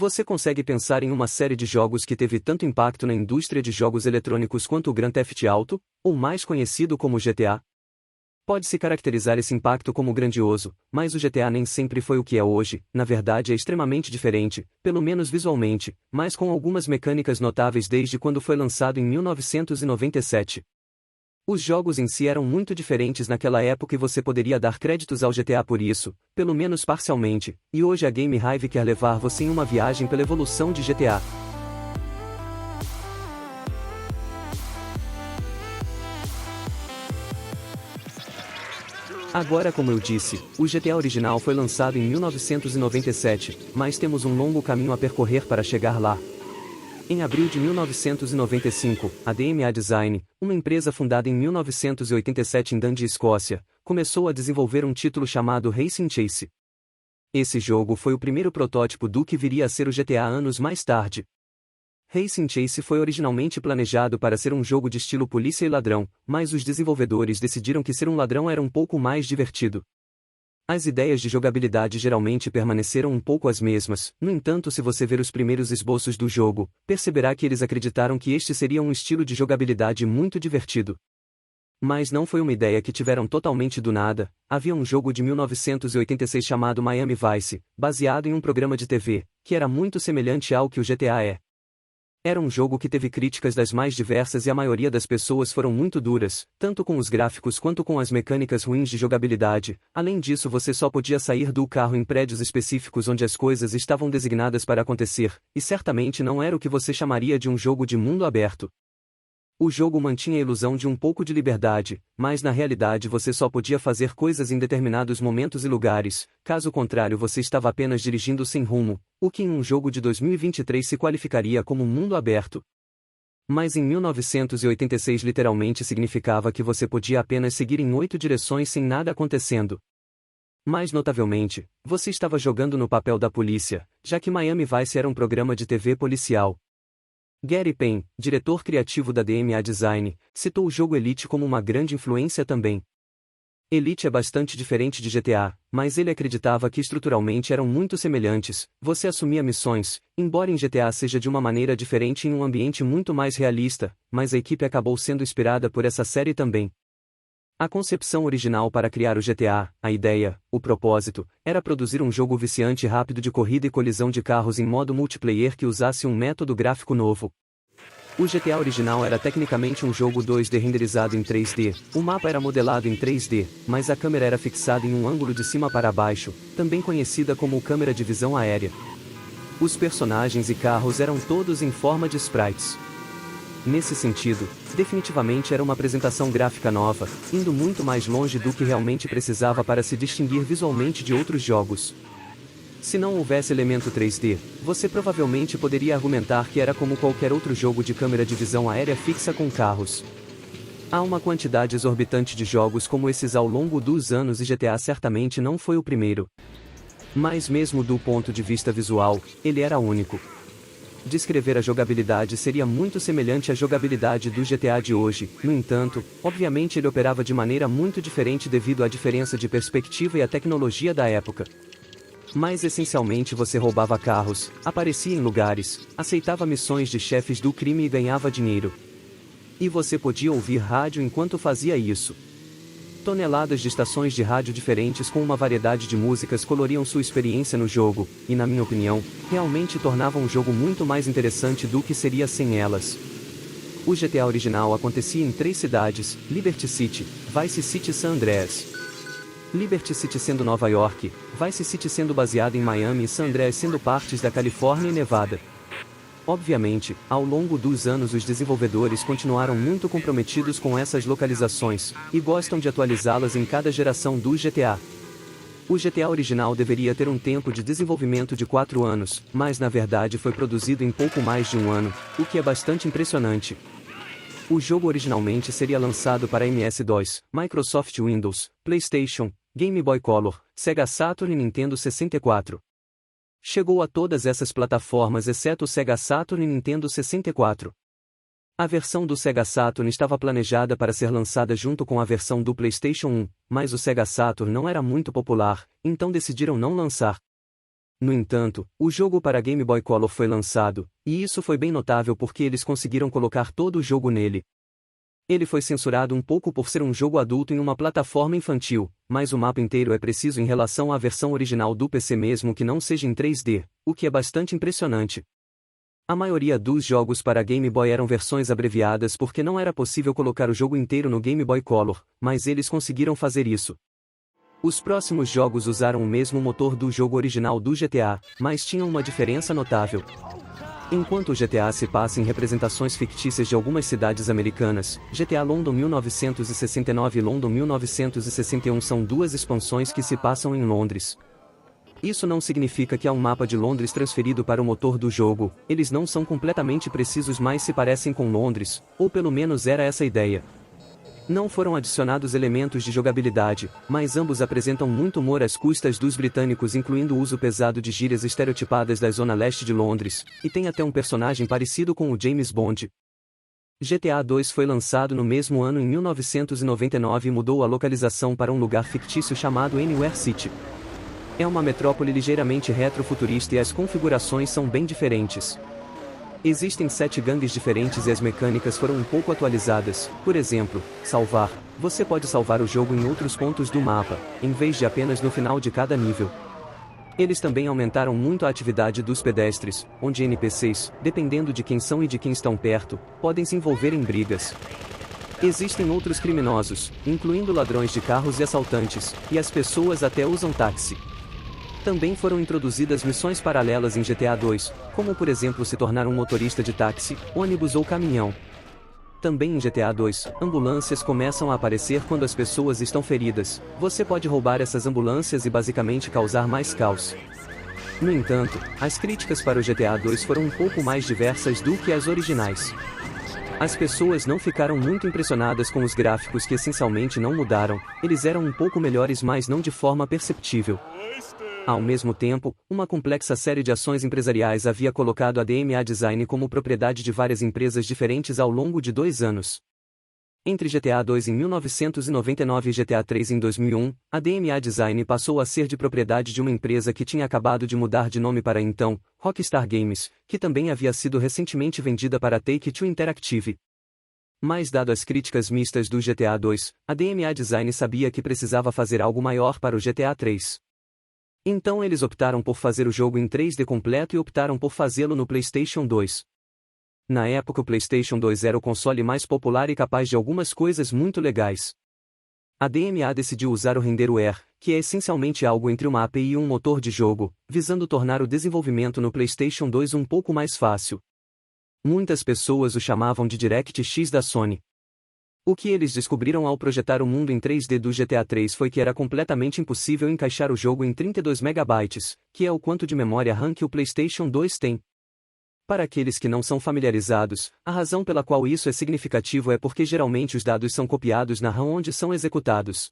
Você consegue pensar em uma série de jogos que teve tanto impacto na indústria de jogos eletrônicos quanto o Grand Theft Auto, ou mais conhecido como GTA? Pode-se caracterizar esse impacto como grandioso, mas o GTA nem sempre foi o que é hoje, na verdade é extremamente diferente, pelo menos visualmente, mas com algumas mecânicas notáveis desde quando foi lançado em 1997. Os jogos em si eram muito diferentes naquela época e você poderia dar créditos ao GTA por isso, pelo menos parcialmente, e hoje a Game Hive quer levar você em uma viagem pela evolução de GTA. Agora, como eu disse, o GTA original foi lançado em 1997, mas temos um longo caminho a percorrer para chegar lá. Em abril de 1995, a DMA Design, uma empresa fundada em 1987 em Dundee, Escócia, começou a desenvolver um título chamado Racing Chase. Esse jogo foi o primeiro protótipo do que viria a ser o GTA anos mais tarde. Racing Chase foi originalmente planejado para ser um jogo de estilo polícia e ladrão, mas os desenvolvedores decidiram que ser um ladrão era um pouco mais divertido. As ideias de jogabilidade geralmente permaneceram um pouco as mesmas, no entanto, se você ver os primeiros esboços do jogo, perceberá que eles acreditaram que este seria um estilo de jogabilidade muito divertido. Mas não foi uma ideia que tiveram totalmente do nada. Havia um jogo de 1986 chamado Miami Vice, baseado em um programa de TV, que era muito semelhante ao que o GTA é. Era um jogo que teve críticas das mais diversas e a maioria das pessoas foram muito duras, tanto com os gráficos quanto com as mecânicas ruins de jogabilidade. Além disso, você só podia sair do carro em prédios específicos onde as coisas estavam designadas para acontecer, e certamente não era o que você chamaria de um jogo de mundo aberto. O jogo mantinha a ilusão de um pouco de liberdade, mas na realidade você só podia fazer coisas em determinados momentos e lugares, caso contrário você estava apenas dirigindo sem rumo, o que em um jogo de 2023 se qualificaria como mundo aberto. Mas em 1986 literalmente significava que você podia apenas seguir em 8 direções sem nada acontecendo. Mais notavelmente, você estava jogando no papel da polícia, já que Miami Vice era um programa de TV policial. Gary Payne, diretor criativo da DMA Design, citou o jogo Elite como uma grande influência também. Elite é bastante diferente de GTA, mas ele acreditava que estruturalmente eram muito semelhantes. Você assumia missões, embora em GTA seja de uma maneira diferente em um ambiente muito mais realista, mas a equipe acabou sendo inspirada por essa série também. A concepção original para criar o GTA, a ideia, o propósito, era produzir um jogo viciante e rápido de corrida e colisão de carros em modo multiplayer que usasse um método gráfico novo. O GTA original era tecnicamente um jogo 2D renderizado em 3D, o mapa era modelado em 3D, mas a câmera era fixada em um ângulo de cima para baixo, também conhecida como câmera de visão aérea. Os personagens e carros eram todos em forma de sprites. Nesse sentido, definitivamente era uma apresentação gráfica nova, indo muito mais longe do que realmente precisava para se distinguir visualmente de outros jogos. Se não houvesse elemento 3D, você provavelmente poderia argumentar que era como qualquer outro jogo de câmera de visão aérea fixa com carros. Há uma quantidade exorbitante de jogos como esses ao longo dos anos e GTA certamente não foi o primeiro. Mas mesmo do ponto de vista visual, ele era único. Descrever a jogabilidade seria muito semelhante à jogabilidade do GTA de hoje, no entanto, obviamente ele operava de maneira muito diferente devido à diferença de perspectiva e à tecnologia da época. Mas essencialmente você roubava carros, aparecia em lugares, aceitava missões de chefes do crime e ganhava dinheiro. E você podia ouvir rádio enquanto fazia isso. Toneladas de estações de rádio diferentes com uma variedade de músicas coloriam sua experiência no jogo, e na minha opinião, realmente tornavam o jogo muito mais interessante do que seria sem elas. O GTA original acontecia em 3 cidades, Liberty City, Vice City e San Andreas. Liberty City sendo Nova York, Vice City sendo baseada em Miami e San Andreas sendo partes da Califórnia e Nevada. Obviamente, ao longo dos anos os desenvolvedores continuaram muito comprometidos com essas localizações, e gostam de atualizá-las em cada geração do GTA. O GTA original deveria ter um tempo de desenvolvimento de 4 anos, mas na verdade foi produzido em pouco mais de um ano, o que é bastante impressionante. O jogo originalmente seria lançado para MS-DOS, Microsoft Windows, PlayStation, Game Boy Color, Sega Saturn e Nintendo 64. Chegou a todas essas plataformas exceto o Sega Saturn e Nintendo 64. A versão do Sega Saturn estava planejada para ser lançada junto com a versão do PlayStation 1, mas o Sega Saturn não era muito popular, então decidiram não lançar. No entanto, o jogo para Game Boy Color foi lançado, e isso foi bem notável porque eles conseguiram colocar todo o jogo nele. Ele foi censurado um pouco por ser um jogo adulto em uma plataforma infantil, mas o mapa inteiro é preciso em relação à versão original do PC mesmo que não seja em 3D, o que é bastante impressionante. A maioria dos jogos para Game Boy eram versões abreviadas porque não era possível colocar o jogo inteiro no Game Boy Color, mas eles conseguiram fazer isso. Os próximos jogos usaram o mesmo motor do jogo original do GTA, mas tinham uma diferença notável. Enquanto o GTA se passa em representações fictícias de algumas cidades americanas, GTA London 1969 e London 1961 são duas expansões que se passam em Londres. Isso não significa que há um mapa de Londres transferido para o motor do jogo, eles não são completamente precisos mas se parecem com Londres, ou pelo menos era essa a ideia. Não foram adicionados elementos de jogabilidade, mas ambos apresentam muito humor às custas dos britânicos incluindo o uso pesado de gírias estereotipadas da zona leste de Londres, e tem até um personagem parecido com o James Bond. GTA 2 foi lançado no mesmo ano em 1999 e mudou a localização para um lugar fictício chamado Anywhere City. É uma metrópole ligeiramente retrofuturista e as configurações são bem diferentes. Existem 7 gangues diferentes e as mecânicas foram um pouco atualizadas. Por exemplo, salvar. Você pode salvar o jogo em outros pontos do mapa, em vez de apenas no final de cada nível. Eles também aumentaram muito a atividade dos pedestres, onde NPCs, dependendo de quem são e de quem estão perto, podem se envolver em brigas. Existem outros criminosos, incluindo ladrões de carros e assaltantes, e as pessoas até usam táxi. Também foram introduzidas missões paralelas em GTA 2, como por exemplo se tornar um motorista de táxi, ônibus ou caminhão. Também em GTA 2, ambulâncias começam a aparecer quando as pessoas estão feridas. Você pode roubar essas ambulâncias e basicamente causar mais caos. No entanto, as críticas para o GTA 2 foram um pouco mais diversas do que as originais. As pessoas não ficaram muito impressionadas com os gráficos que essencialmente não mudaram, eles eram um pouco melhores mas não de forma perceptível. Ao mesmo tempo, uma complexa série de ações empresariais havia colocado a DMA Design como propriedade de várias empresas diferentes ao longo de 2 anos. Entre GTA 2 em 1999 e GTA 3 em 2001, a DMA Design passou a ser de propriedade de uma empresa que tinha acabado de mudar de nome para então, Rockstar Games, que também havia sido recentemente vendida para Take-Two Interactive. Mas dado as críticas mistas do GTA 2, a DMA Design sabia que precisava fazer algo maior para o GTA 3. Então eles optaram por fazer o jogo em 3D completo e optaram por fazê-lo no PlayStation 2. Na época o PlayStation 2 era o console mais popular e capaz de algumas coisas muito legais. A DMA decidiu usar o renderware, que é essencialmente algo entre uma API e um motor de jogo, visando tornar o desenvolvimento no PlayStation 2 um pouco mais fácil. Muitas pessoas o chamavam de DirectX da Sony. O que eles descobriram ao projetar o mundo em 3D do GTA 3 foi que era completamente impossível encaixar o jogo em 32 MB, que é o quanto de memória RAM que o PlayStation 2 tem. Para aqueles que não são familiarizados, a razão pela qual isso é significativo é porque geralmente os dados são copiados na RAM onde são executados.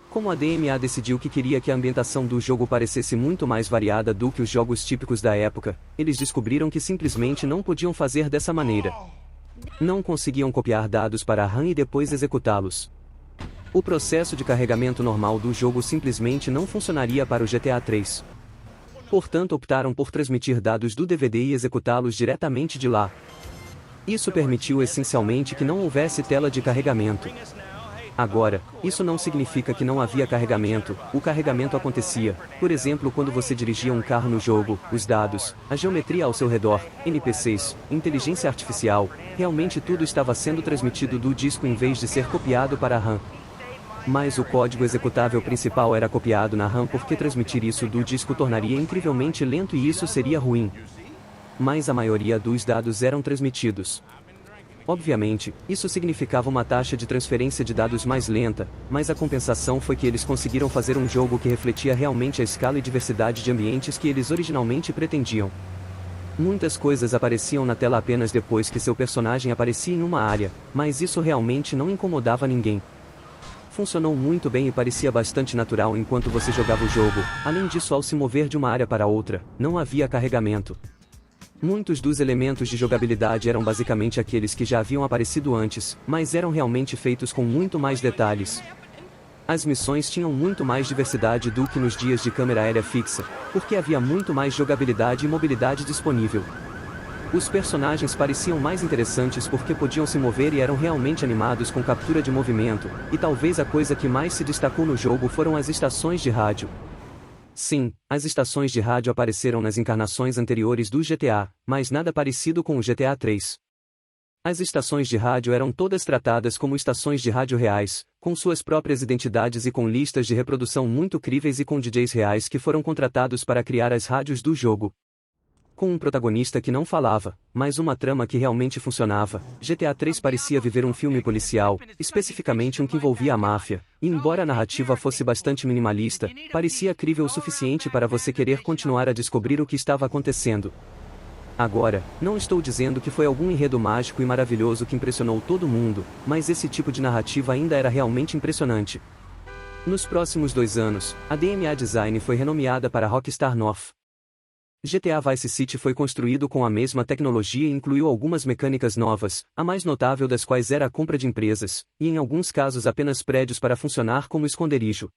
Como a DMA decidiu que queria que a ambientação do jogo parecesse muito mais variada do que os jogos típicos da época, eles descobriram que simplesmente não podiam fazer dessa maneira. Não conseguiam copiar dados para a RAM e depois executá-los. O processo de carregamento normal do jogo simplesmente não funcionaria para o GTA 3. Portanto optaram por transmitir dados do DVD e executá-los diretamente de lá. Isso permitiu essencialmente que não houvesse tela de carregamento. Agora, isso não significa que não havia carregamento, o carregamento acontecia, por exemplo quando você dirigia um carro no jogo, os dados, a geometria ao seu redor, NPCs, inteligência artificial, realmente tudo estava sendo transmitido do disco em vez de ser copiado para a RAM. Mas o código executável principal era copiado na RAM porque transmitir isso do disco tornaria incrivelmente lento e isso seria ruim. Mas a maioria dos dados eram transmitidos. Obviamente, isso significava uma taxa de transferência de dados mais lenta, mas a compensação foi que eles conseguiram fazer um jogo que refletia realmente a escala e diversidade de ambientes que eles originalmente pretendiam. Muitas coisas apareciam na tela apenas depois que seu personagem aparecia em uma área, mas isso realmente não incomodava ninguém. Funcionou muito bem e parecia bastante natural enquanto você jogava o jogo, além disso ao se mover de uma área para outra, não havia carregamento. Muitos dos elementos de jogabilidade eram basicamente aqueles que já haviam aparecido antes, mas eram realmente feitos com muito mais detalhes. As missões tinham muito mais diversidade do que nos dias de câmera aérea fixa, porque havia muito mais jogabilidade e mobilidade disponível. Os personagens pareciam mais interessantes porque podiam se mover e eram realmente animados com captura de movimento, e talvez a coisa que mais se destacou no jogo foram as estações de rádio. Sim, as estações de rádio apareceram nas encarnações anteriores do GTA, mas nada parecido com o GTA 3. As estações de rádio eram todas tratadas como estações de rádio reais, com suas próprias identidades e com listas de reprodução muito críveis e com DJs reais que foram contratados para criar as rádios do jogo. Com um protagonista que não falava, mas uma trama que realmente funcionava, GTA 3 parecia viver um filme policial, especificamente um que envolvia a máfia, e embora a narrativa fosse bastante minimalista, parecia crível o suficiente para você querer continuar a descobrir o que estava acontecendo. Agora, não estou dizendo que foi algum enredo mágico e maravilhoso que impressionou todo mundo, mas esse tipo de narrativa ainda era realmente impressionante. Nos próximos 2 anos, a DMA Design foi renomeada para Rockstar North. GTA Vice City foi construído com a mesma tecnologia e incluiu algumas mecânicas novas, a mais notável das quais era a compra de empresas, e em alguns casos apenas prédios para funcionar como esconderijo.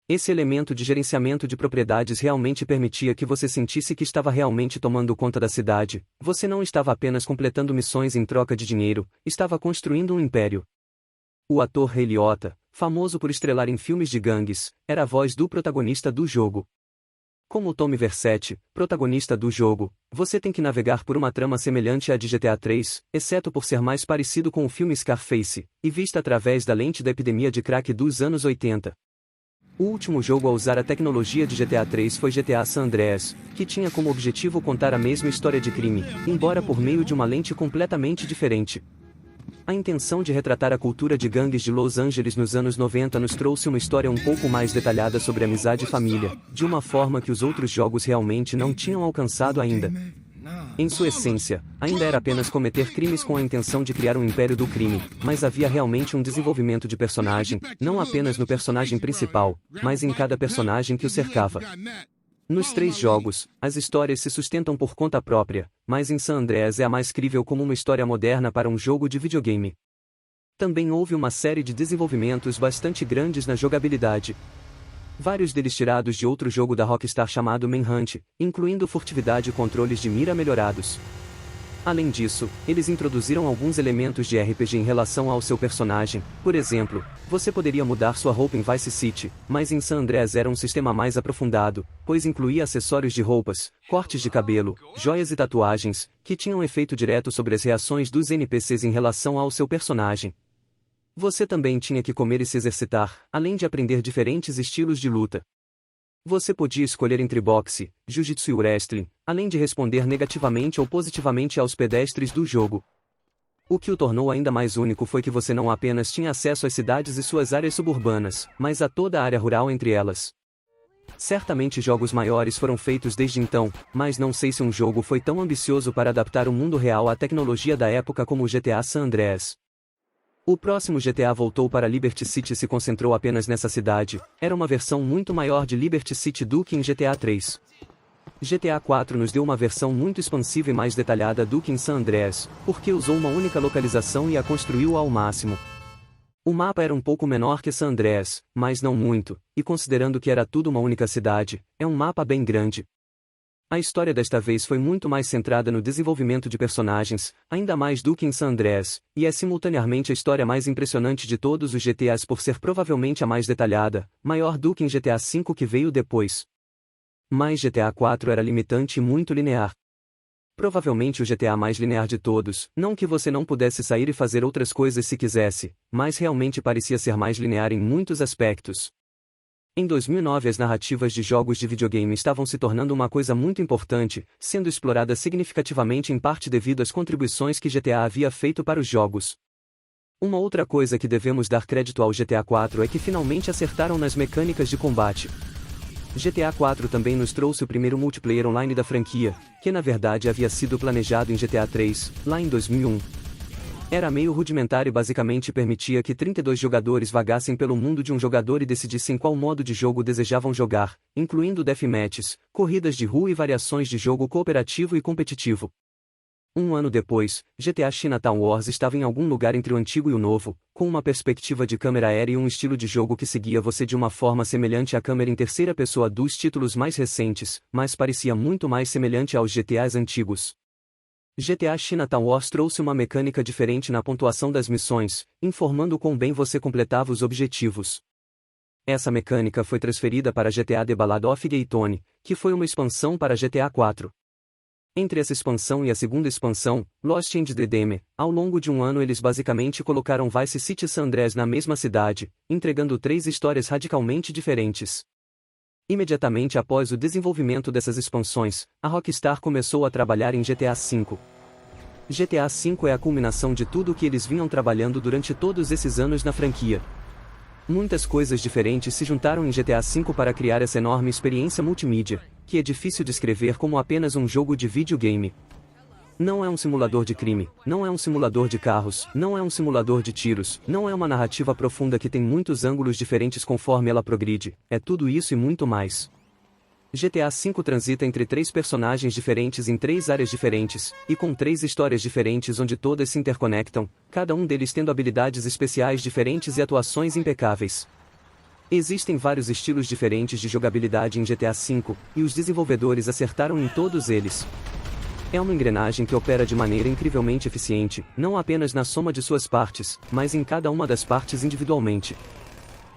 Esse elemento de gerenciamento de propriedades realmente permitia que você sentisse que estava realmente tomando conta da cidade, você não estava apenas completando missões em troca de dinheiro, estava construindo um império. O ator Ray Liotta, famoso por estrelar em filmes de gangues, era a voz do protagonista do jogo. Como Tommy Vercetti, protagonista do jogo, você tem que navegar por uma trama semelhante à de GTA 3, exceto por ser mais parecido com o filme Scarface, e vista através da lente da epidemia de crack dos anos 80. O último jogo a usar a tecnologia de GTA 3 foi GTA San Andreas, que tinha como objetivo contar a mesma história de crime, embora por meio de uma lente completamente diferente. A intenção de retratar a cultura de gangues de Los Angeles nos anos 90 nos trouxe uma história um pouco mais detalhada sobre amizade e família, de uma forma que os outros jogos realmente não tinham alcançado ainda. Em sua essência, ainda era apenas cometer crimes com a intenção de criar um império do crime, mas havia realmente um desenvolvimento de personagem, não apenas no personagem principal, mas em cada personagem que o cercava. Nos 3 jogos, as histórias se sustentam por conta própria, mas em San Andreas é a mais crível como uma história moderna para um jogo de videogame. Também houve uma série de desenvolvimentos bastante grandes na jogabilidade. Vários deles tirados de outro jogo da Rockstar chamado Manhunt, incluindo furtividade e controles de mira melhorados. Além disso, eles introduziram alguns elementos de RPG em relação ao seu personagem. Por exemplo, você poderia mudar sua roupa em Vice City, mas em San Andreas era um sistema mais aprofundado, pois incluía acessórios de roupas, cortes de cabelo, joias e tatuagens, que tinham efeito direto sobre as reações dos NPCs em relação ao seu personagem. Você também tinha que comer e se exercitar, além de aprender diferentes estilos de luta. Você podia escolher entre boxe, jiu-jitsu e wrestling, além de responder negativamente ou positivamente aos pedestres do jogo. O que o tornou ainda mais único foi que você não apenas tinha acesso às cidades e suas áreas suburbanas, mas a toda a área rural entre elas. Certamente jogos maiores foram feitos desde então, mas não sei se um jogo foi tão ambicioso para adaptar o mundo real à tecnologia da época como o GTA San Andreas. O próximo GTA voltou para Liberty City e se concentrou apenas nessa cidade, era uma versão muito maior de Liberty City do que em GTA 3. GTA 4 nos deu uma versão muito expansiva e mais detalhada do que em San Andreas, porque usou uma única localização e a construiu ao máximo. O mapa era um pouco menor que San Andreas, mas não muito, e considerando que era tudo uma única cidade, é um mapa bem grande. A história desta vez foi muito mais centrada no desenvolvimento de personagens, ainda mais do que em San Andreas, e é simultaneamente a história mais impressionante de todos os GTAs por ser provavelmente a mais detalhada, maior do que em GTA V que veio depois. Mas GTA 4 era limitante e muito linear. Provavelmente o GTA mais linear de todos, não que você não pudesse sair e fazer outras coisas se quisesse, mas realmente parecia ser mais linear em muitos aspectos. Em 2009 as narrativas de jogos de videogame estavam se tornando uma coisa muito importante, sendo explorada significativamente em parte devido às contribuições que GTA havia feito para os jogos. Uma outra coisa que devemos dar crédito ao GTA 4 é que finalmente acertaram nas mecânicas de combate. GTA 4 também nos trouxe o primeiro multiplayer online da franquia, que na verdade havia sido planejado em GTA 3, lá em 2001. Era meio rudimentar e basicamente permitia que 32 jogadores vagassem pelo mundo de um jogador e decidissem qual modo de jogo desejavam jogar, incluindo deathmatches, corridas de rua e variações de jogo cooperativo e competitivo. Um ano depois, GTA Chinatown Wars estava em algum lugar entre o antigo e o novo, com uma perspectiva de câmera aérea e um estilo de jogo que seguia você de uma forma semelhante à câmera em terceira pessoa dos títulos mais recentes, mas parecia muito mais semelhante aos GTAs antigos. GTA Chinatown Wars trouxe uma mecânica diferente na pontuação das missões, informando quão bem você completava os objetivos. Essa mecânica foi transferida para GTA The Ballad of Gay Tony, que foi uma expansão para GTA 4. Entre essa expansão e a segunda expansão, Lost and Redeemed, ao longo de um ano eles basicamente colocaram Vice City San Andreas na mesma cidade, entregando 3 histórias radicalmente diferentes. Imediatamente após o desenvolvimento dessas expansões, a Rockstar começou a trabalhar em GTA V. GTA V é a culminação de tudo o que eles vinham trabalhando durante todos esses anos na franquia. Muitas coisas diferentes se juntaram em GTA V para criar essa enorme experiência multimídia, que é difícil descrever como apenas um jogo de videogame. Não é um simulador de crime, não é um simulador de carros, não é um simulador de tiros, não é uma narrativa profunda que tem muitos ângulos diferentes conforme ela progride, é tudo isso e muito mais. GTA V transita entre 3 personagens diferentes em 3 áreas diferentes, e com 3 histórias diferentes onde todas se interconectam, cada um deles tendo habilidades especiais diferentes e atuações impecáveis. Existem vários estilos diferentes de jogabilidade em GTA V, e os desenvolvedores acertaram em todos eles. É uma engrenagem que opera de maneira incrivelmente eficiente, não apenas na soma de suas partes, mas em cada uma das partes individualmente.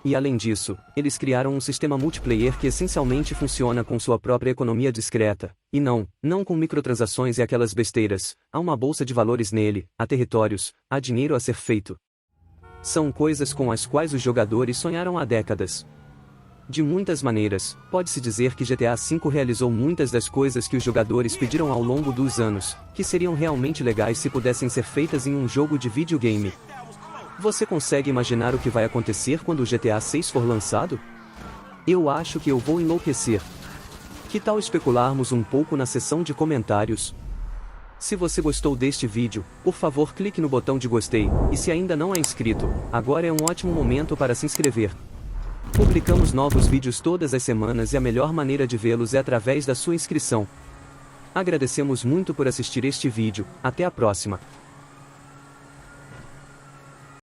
E além disso, eles criaram um sistema multiplayer que essencialmente funciona com sua própria economia discreta, e não com microtransações e aquelas besteiras, há uma bolsa de valores nele, há territórios, há dinheiro a ser feito. São coisas com as quais os jogadores sonharam há décadas. De muitas maneiras, pode-se dizer que GTA V realizou muitas das coisas que os jogadores pediram ao longo dos anos, que seriam realmente legais se pudessem ser feitas em um jogo de videogame. Você consegue imaginar o que vai acontecer quando o GTA 6 for lançado? Eu acho que eu vou enlouquecer. Que tal especularmos um pouco na seção de comentários? Se você gostou deste vídeo, por favor clique no botão de gostei, e se ainda não é inscrito, agora é um ótimo momento para se inscrever. Publicamos novos vídeos todas as semanas e a melhor maneira de vê-los é através da sua inscrição. Agradecemos muito por assistir este vídeo, até a próxima.